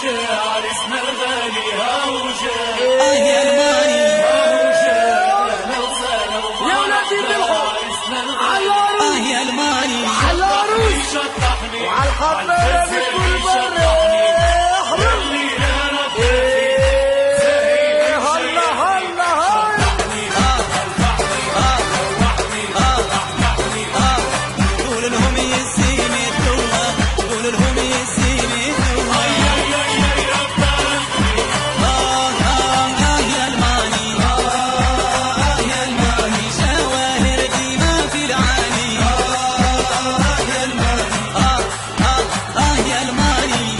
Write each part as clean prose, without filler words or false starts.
عرسنا الغالي هاوجه يا الماني يا ولادي بالحب يا الماني على العروس شطحني وعلى الحباية بكل برة هلا هلا قول لهم يسيني توا قول لهم يسيني توا يا الماني يا الماني شواهر ديما في العالي يا الماني يا الماني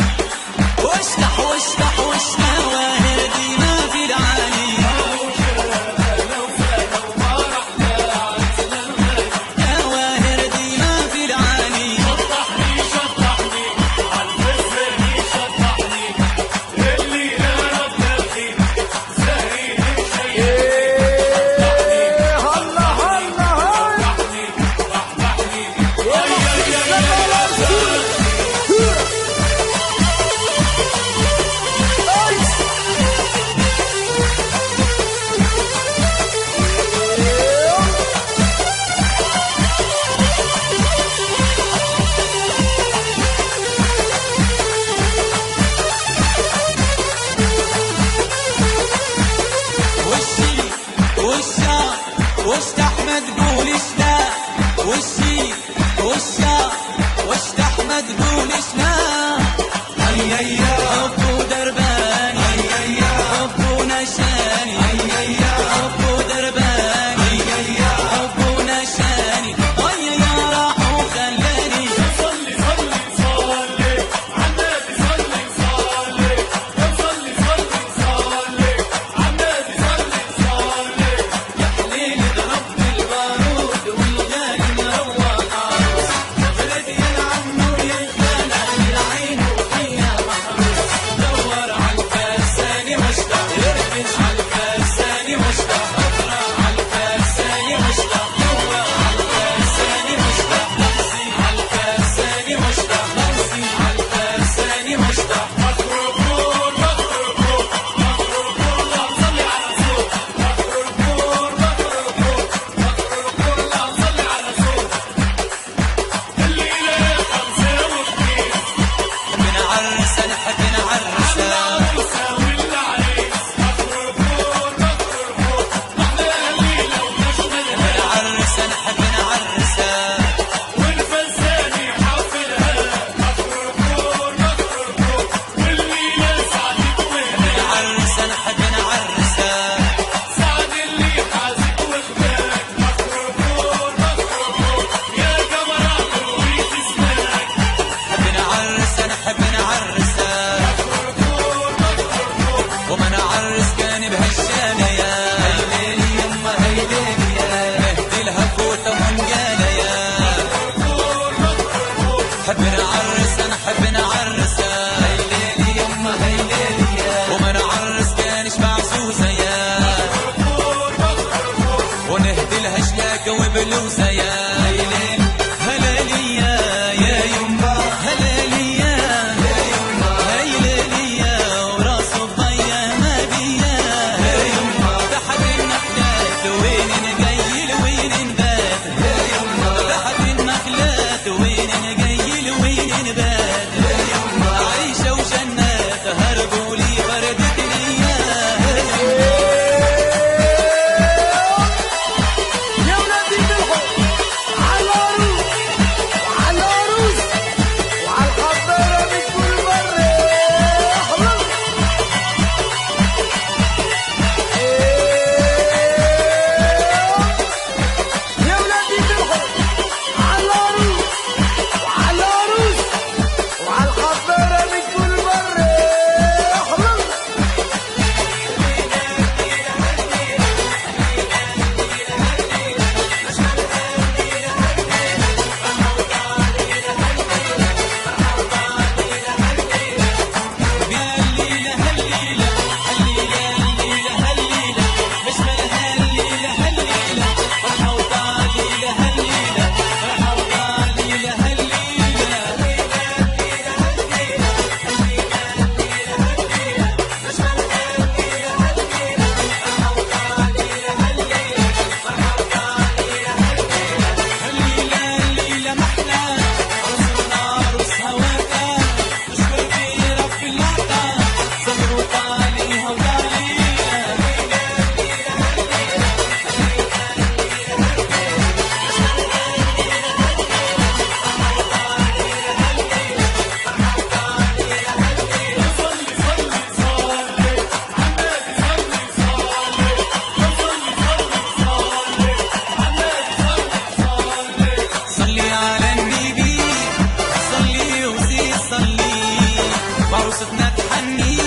عروستنا تحني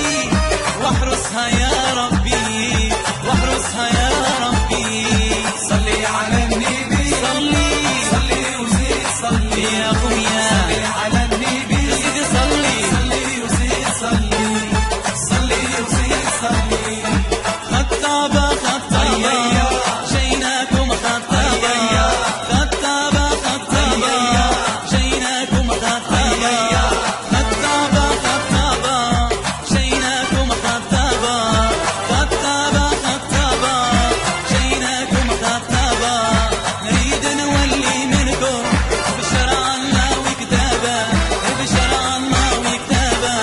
واحرسها يا ربي واحرسها يا ربي صلي على النبي صلي صلي وزيد صلي يا اخويا صلي على النبي زيد صلي صلي وزيد صلي صلي وزيد صلي خطابة خطابة جيناكم خطابة خطابة خطابة جيناكم خطابة خطابة خطابة جيناكم خطابة خطابة خطابة جيناكم خطابة نريد نولي منكم بشرع الله وكتابه بشرع الله وكتابه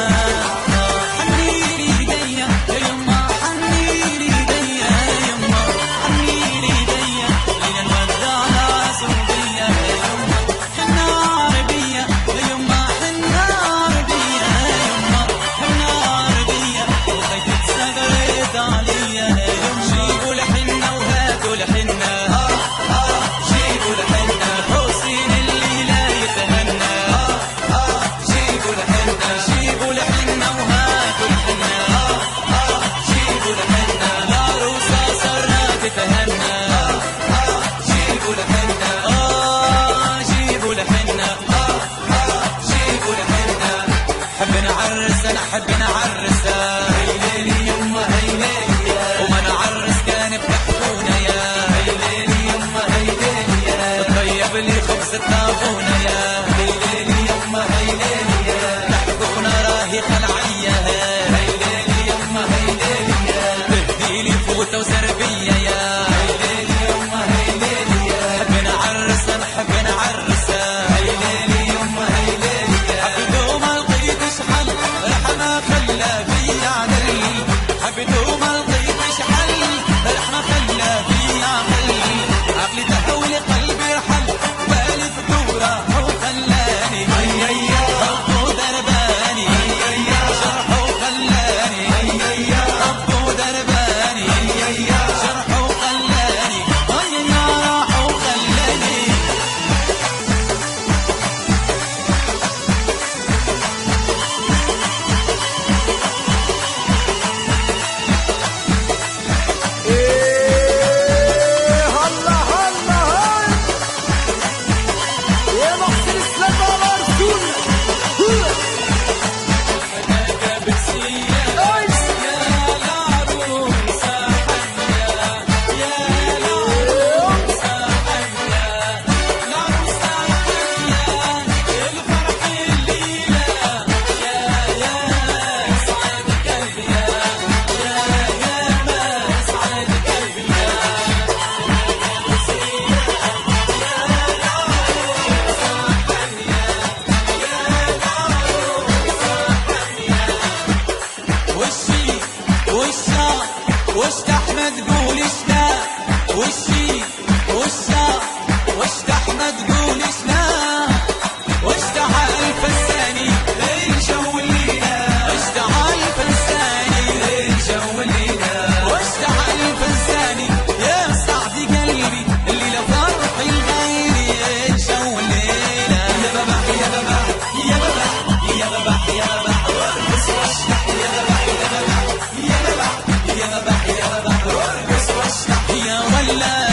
حنيلي ايديا يا يما حنيلي ايديا يا يما حنيلي ايديا لينا نودع العصوبية يا يما حنا عربية يا يما حنا عربية يا يما حنا عربية وخيتك سقرت عليا يا يما جيبوا الحنة وهاتوا الحنة جيبوا الحنة حسين اللي لا يتهنى جيبوا الحنة جيبوا الحنة وهاتوا الحنة جيبوا الحنة العروسة صرنا تتهنى جيبوا الحنة جيبوا الحنة جيبوا الحنة حب نعرس انا حب نعرسها هيليلي يما هيليلي وما نعرس كان بتحكونا يا هيليلي يما هيليلي طيب لي خبز الطابونة يا هيليلي يما هيليلي تحكونا راهي خلعية هيليلي يما هيليلي تهديلي فوطة وزربية يا هيليلي يما هيليلي حب نعرس انا حب نعرسها هيليلي يما هيليلي حبيته ما لقيتش حل رحمة خلى بيا عدل حبيته ما لقيتش حل رحمة خلى بيا عدل عقلي تحول قلبي رحل بالي فتورة وخلاني ربو درباني شرحه خلاني ربو درباني شرحه خلاني راحه خلاني ايه هلا هلا هاي يا محسن السلام على رسولنا وش احمد قول اشنا وش احمد قول اشنا وش تعال الفنساني ليش ولينا وش تعال الفنساني ليش ولينا وش تعال الفنساني يا سعد قلبي اللي لفرح الغير ايش ولينا يا بابا يا بابا يا بابا يا بابا يا بابا ارقص واشتح يا بابا يا بابا يا بابا يا بابا يا بابا ارقص واشتح يا ولا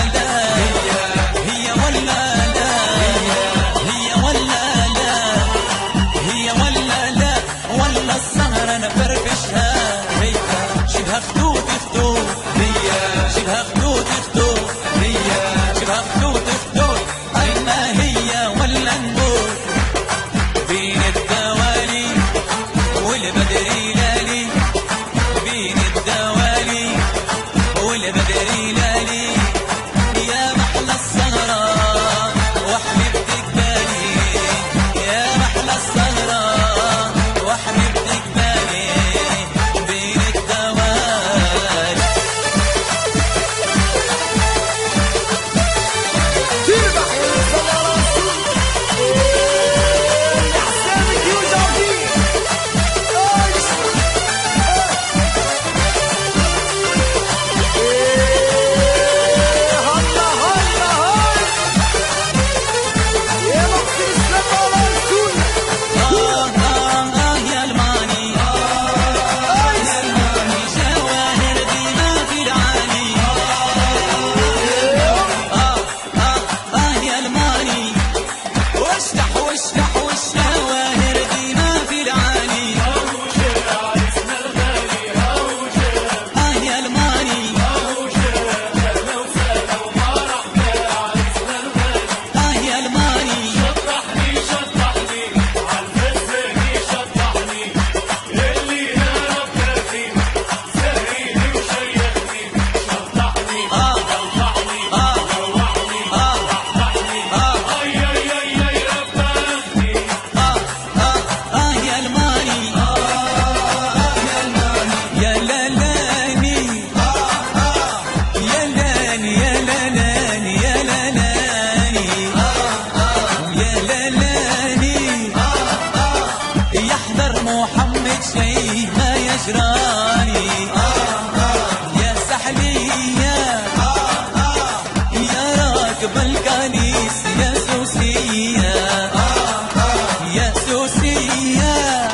احذر محمد شي ما يجراني يا سحلية يا راكب الكنيس يا سوسية يا سوسية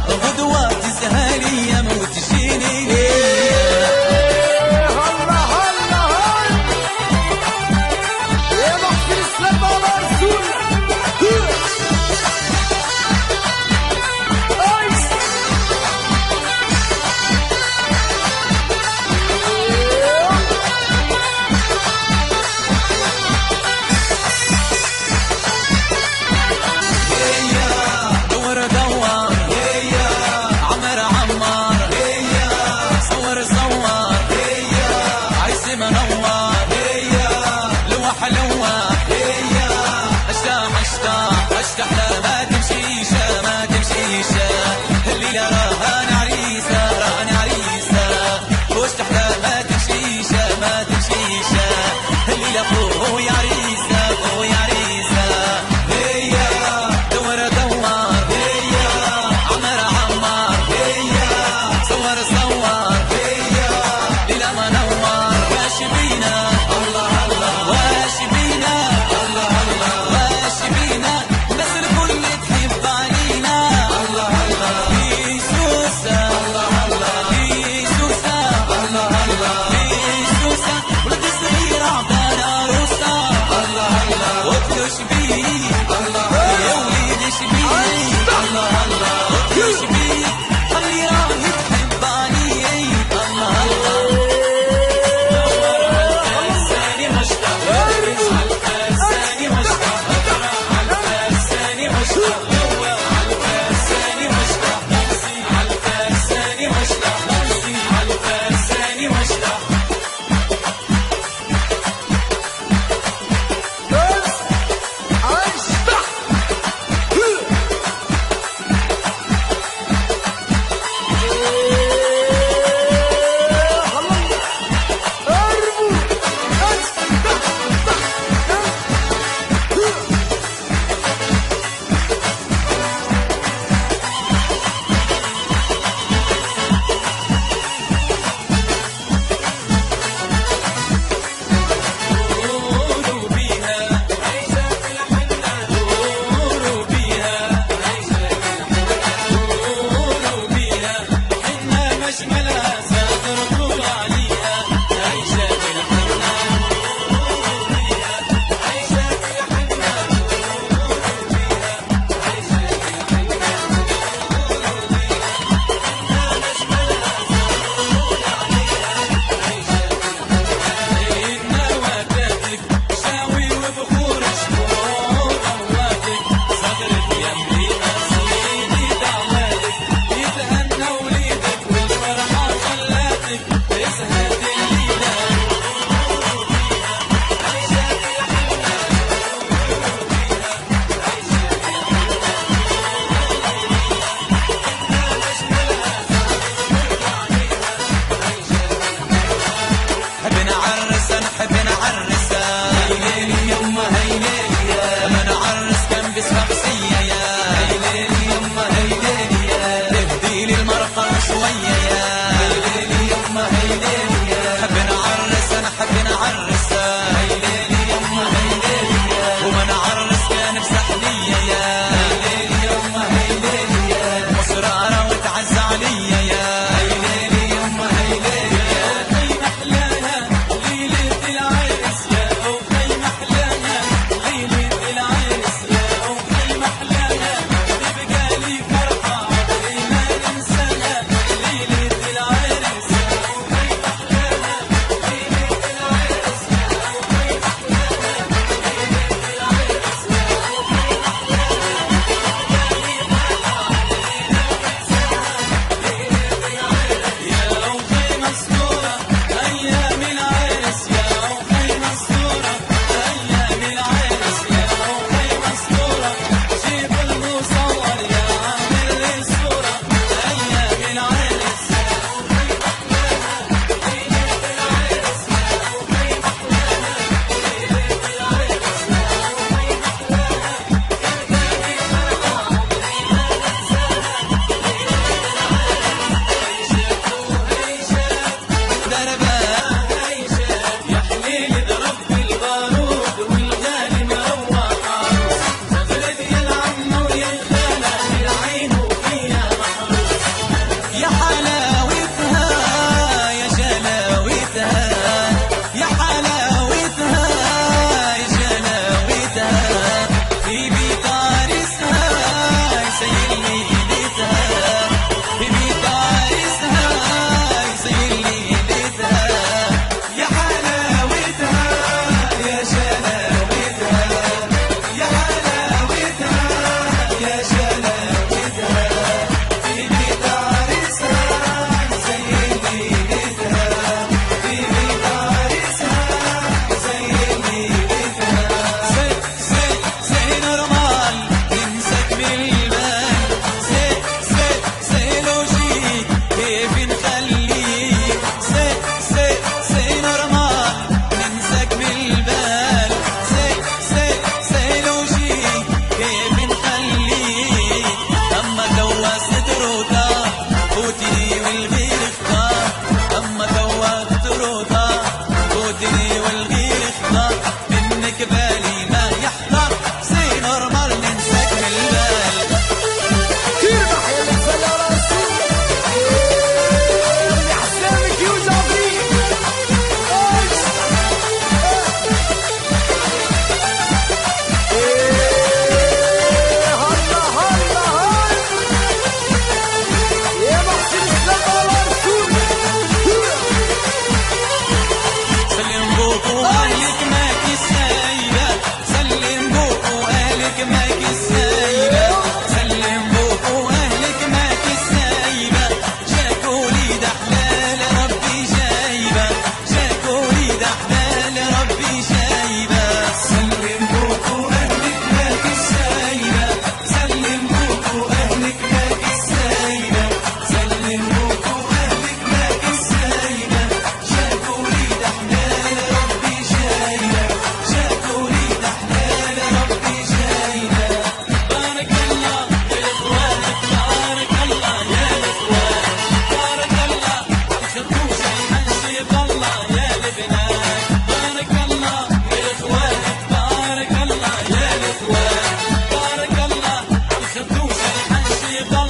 غدوات سهرية موت جيني هلا هلا هاي يا محسن السلام على رسول ايس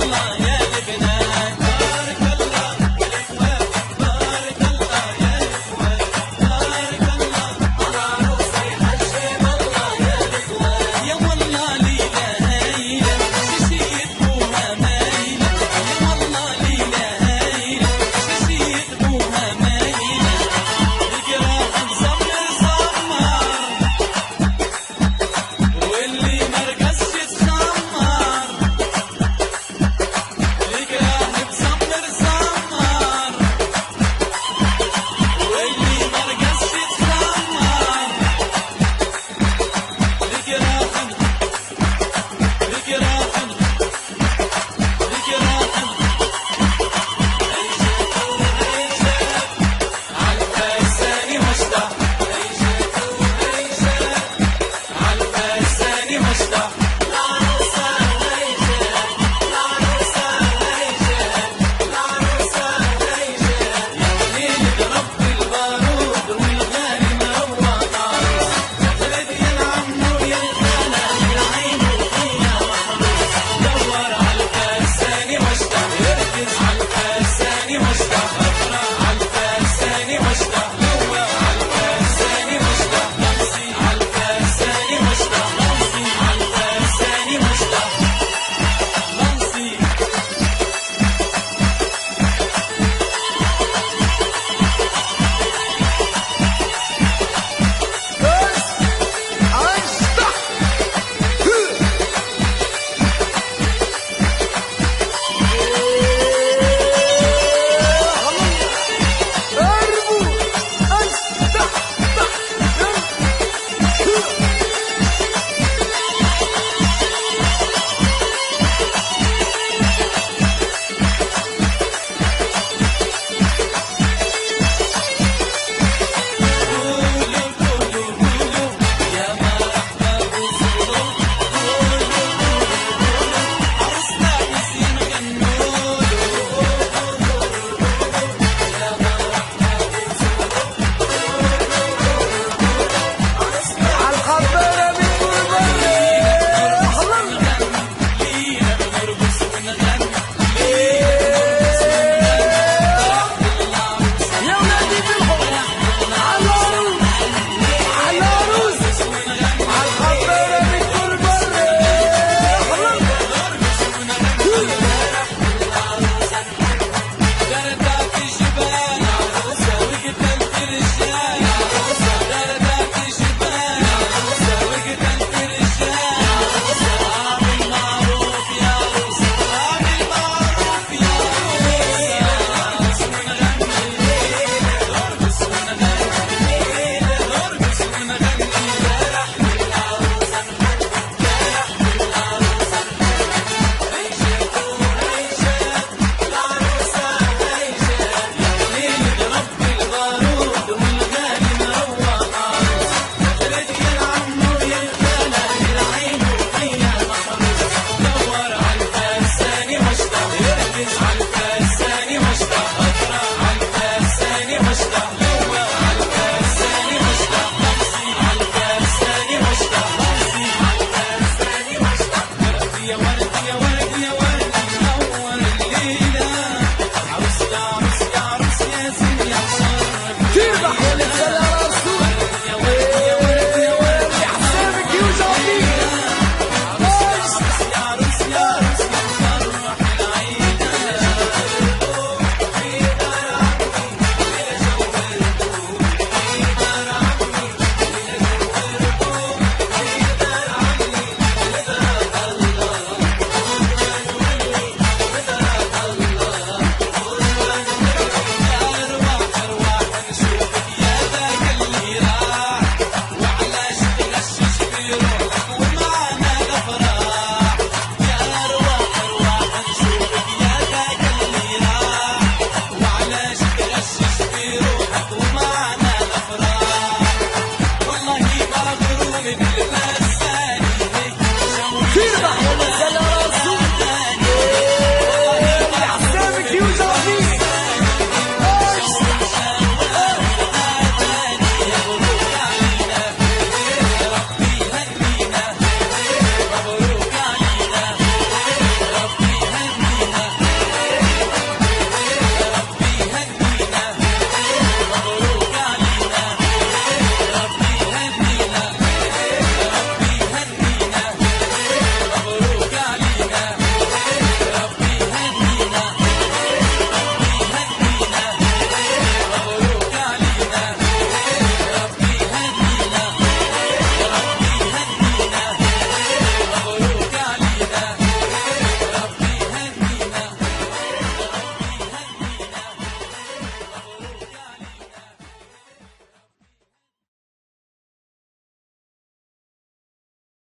الله